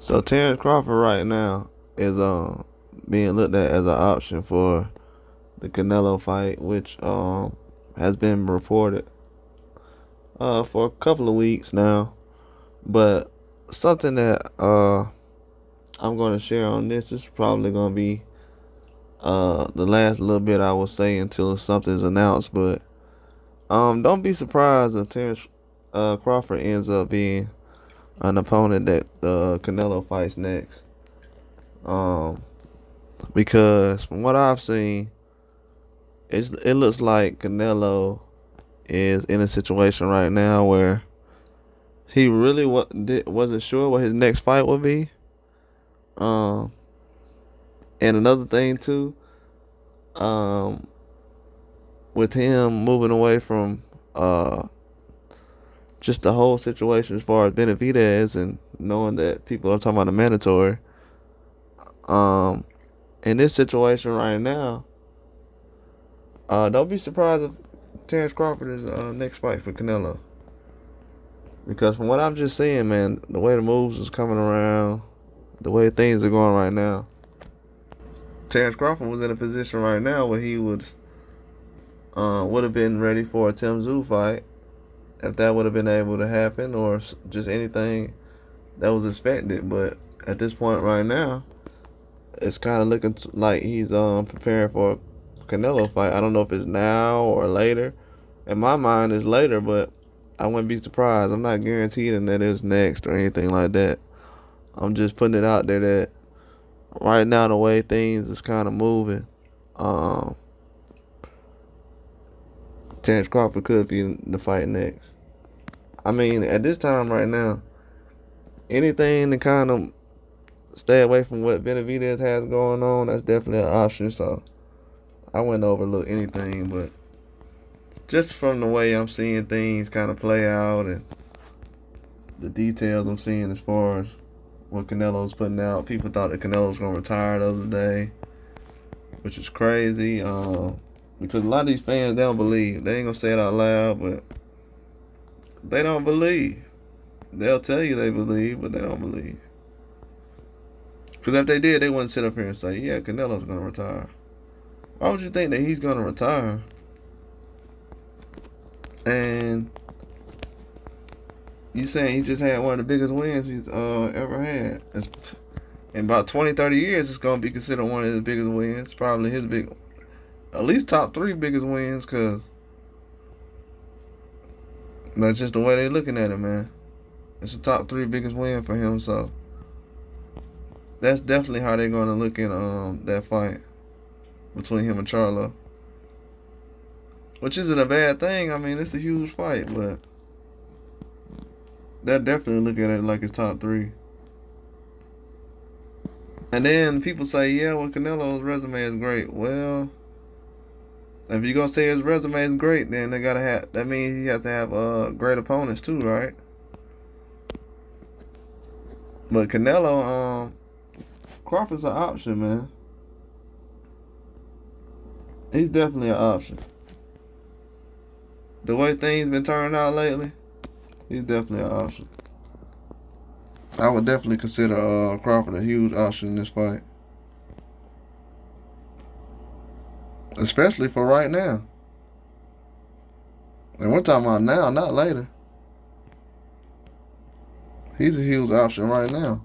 So Terence Crawford right now is being looked at as an option for the Canelo fight, which has been reported for a couple of weeks now. But something that I'm going to share on this is probably going to be the last little bit I will say until something's announced. But don't be surprised if Terence Crawford ends up being an opponent that Canelo fights next. Um, because from what I've seen, it looks like Canelo is in a situation right now where he really wasn't sure what his next fight would be. Um, and another thing too, um, with him moving away from just the whole situation as far as Benavidez and knowing that people are talking about the mandatory. Um, in this situation right now, don't be surprised if Terence Crawford is next fight for Canelo. Because from what I'm just seeing, man, the way the moves is coming around, the way things are going right now, Terence Crawford was in a position right now where he would have been ready for a Tim Tszyu fight if that would have been able to happen, or just anything that was expected. But at this point right now, it's kind of looking like he's preparing for a Canelo fight. I don't know if it's now or later. In my mind, it's later, but I wouldn't be surprised. I'm not guaranteeing that it's next or anything like that. I'm just putting it out there that right now, the way things is kind of moving, um, Terence Crawford could be in the fight next. I mean, at this time right now, anything to kind of stay away from what Benavidez has going on, that's definitely an option. So I wouldn't overlook anything, but just from the way I'm seeing things kind of play out and the details I'm seeing as far as what Canelo's putting out, people thought that Canelo was going to retire the other day, which is crazy. Because a lot of these fans, they don't believe. They ain't going to say it out loud, but they don't believe. They'll tell you they believe, but they don't believe. Because if they did, they wouldn't sit up here and say, yeah, Canelo's going to retire. Why would you think that he's going to retire? And you saying he just had one of the biggest wins he's ever had. In about 20, 30 years, it's going to be considered one of his biggest wins. Probably his at least top 3 biggest wins, because that's just the way they're looking at it, man. It's the top 3 biggest win for him, so that's definitely how they're going to look at that fight between him and Charlo. Which isn't a bad thing. I mean, it's a huge fight, but they'll definitely look at it like it's top 3. And then people say, yeah, well, Canelo's resume is great. Well, if you're gonna say his resume is great, then that means he has to have great opponents too, right? But Canelo, Crawford's an option, man. He's definitely an option. The way things been turning out lately, he's definitely an option. I would definitely consider Crawford a huge option in this fight. Especially for right now. And we're talking about now, not later. He's a huge option right now.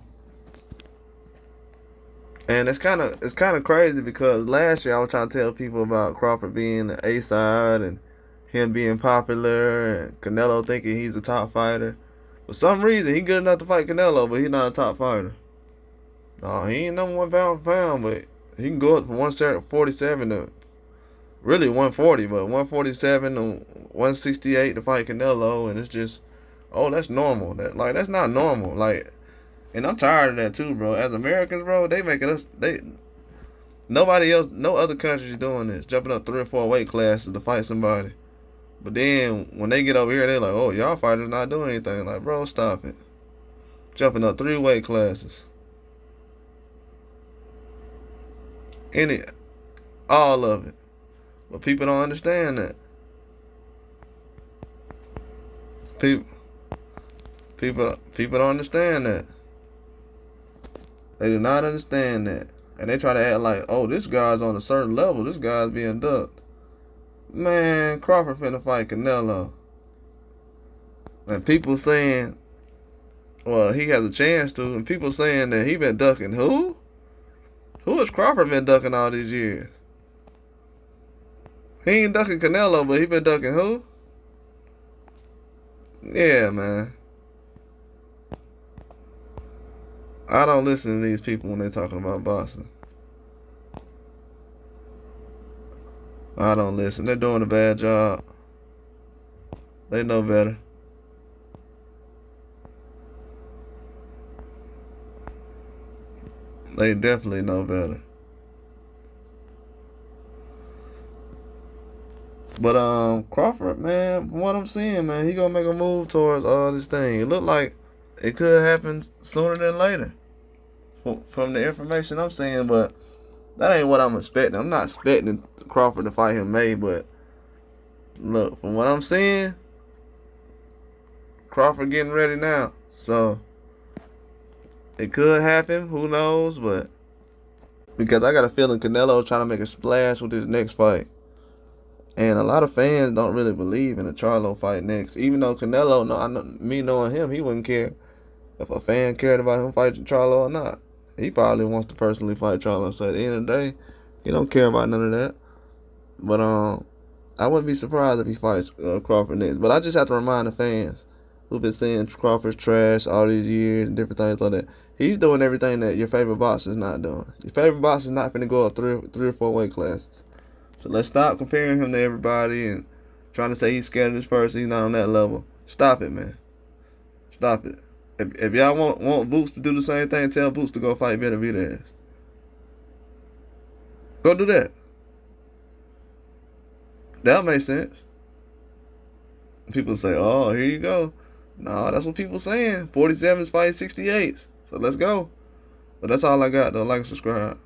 And it's kind of crazy because last year I was trying to tell people about Crawford being the A side and him being popular and Canelo thinking he's a top fighter. For some reason, he good enough to fight Canelo, but he's not a top fighter. No, he ain't number 1 pound for pound, but he can go up from 147 to really 140, but 147 to 168 to fight Canelo, and it's just, oh, that's normal. That's not normal. And I'm tired of that too, bro. As Americans, bro, nobody else, no other country is doing this, jumping up 3 or 4 weight classes to fight somebody. But then when they get over here, they're like, oh, y'all fighters not doing anything. Like, bro, stop it. Jumping up 3 weight classes. All of it. But people don't understand that. People don't understand that. They do not understand that. And they try to act like, oh, this guy's on a certain level. This guy's being ducked. Man, Crawford finna fight Canelo. And people saying, well, he has a chance to. And people saying that he been ducking who? Who has Crawford been ducking all these years? He ain't ducking Canelo, but he been ducking who? Yeah, man. I don't listen to these people when they're talking about boxing. I don't listen. They're doing a bad job. They know better. They definitely know better. But Crawford, man, from what I'm seeing, man, he gonna make a move towards all this thing. It look like it could happen sooner than later, from the information I'm seeing. But that ain't what I'm expecting. I'm not expecting Crawford to fight him May, but look, from what I'm seeing, Crawford getting ready now. So it could happen. Who knows? But because I got a feeling Canelo trying to make a splash with his next fight. And a lot of fans don't really believe in a Charlo fight next. Even though Canelo, me knowing him, he wouldn't care if a fan cared about him fighting Charlo or not. He probably wants to personally fight Charlo. So at the end of the day, he don't care about none of that. But I wouldn't be surprised if he fights Crawford next. But I just have to remind the fans who've been saying Crawford's trash all these years and different things like that. He's doing everything that your favorite boxer's not doing. Your favorite boxer's not finna go up three or four weight classes. So let's stop comparing him to everybody and trying to say he's scared of this person. He's not on that level. Stop it, man. Stop it. If y'all want Boots to do the same thing, tell Boots to go fight Benavidez. Go do that. That'll make sense. People say, oh, here you go. No, that's what people saying. 47s fighting 68s. So let's go. But that's all I got, though. Like and subscribe.